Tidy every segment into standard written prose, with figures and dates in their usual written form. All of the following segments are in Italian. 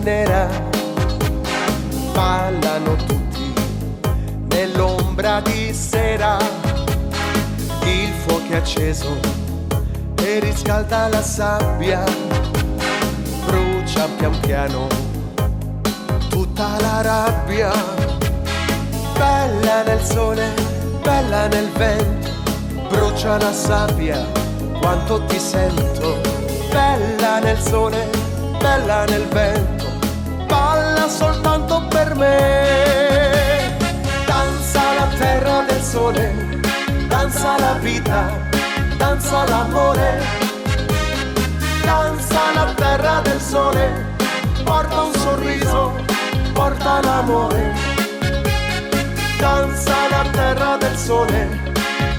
nera, ballano tutti nell'ombra di sera. Il fuoco è acceso e riscalda la sabbia, brucia pian piano tutta la rabbia. Bella nel sole, bella nel vento, brucia la sabbia, quanto ti sento. Bella nel sole, bella nel vento, balla soltanto per me. Danza la terra del sole, danza la vita, danza l'amore. Danza la terra del sole, porta un sorriso, porta l'amore. Danza la terra del sole,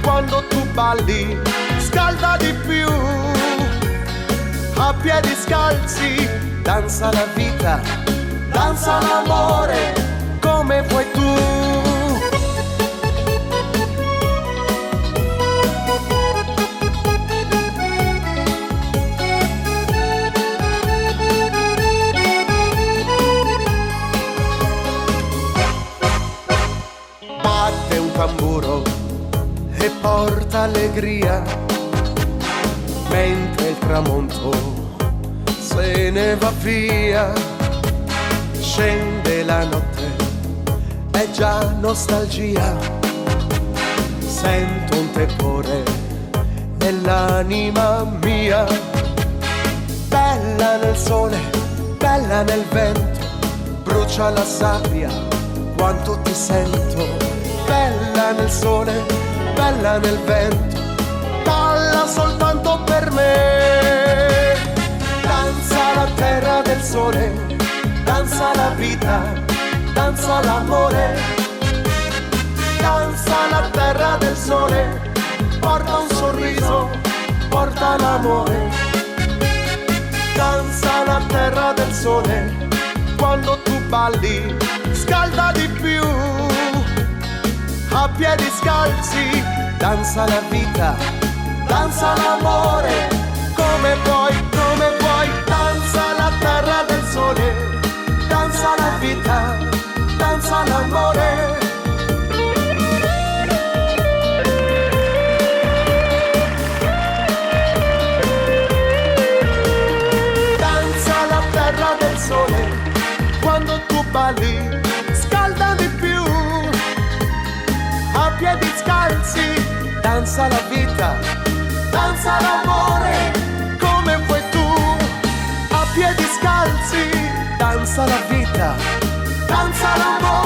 quando tu balli scalda di più. A piedi scalzi, danza la vita, danza l'amore, come vuoi tu. Batte un tamburo e porta allegria, mentre il tramonto se ne va via. Scende la notte, è già nostalgia, sento un tepore nell'anima mia. Bella nel sole, bella nel vento, brucia la sabbia, quanto ti sento. Bella nel sole, bella nel vento, balla soltanto per me. Danza la terra del sole, danza la vita, danza l'amore. Danza la terra del sole, porta un sorriso, porta l'amore. Danza la terra del sole, quando tu balli scalda di più. A piedi scalzi, danza la vita, danza l'amore, come vuoi, come vuoi. Danza la terra del sole, danza la vita, danza l'amore. Danza la terra del sole, quando tu balli scalda di più. A piedi scalzi, danza la vita, danza l'amore, come vuoi tu. A piedi scalzi, danza la vita, danza l'amore.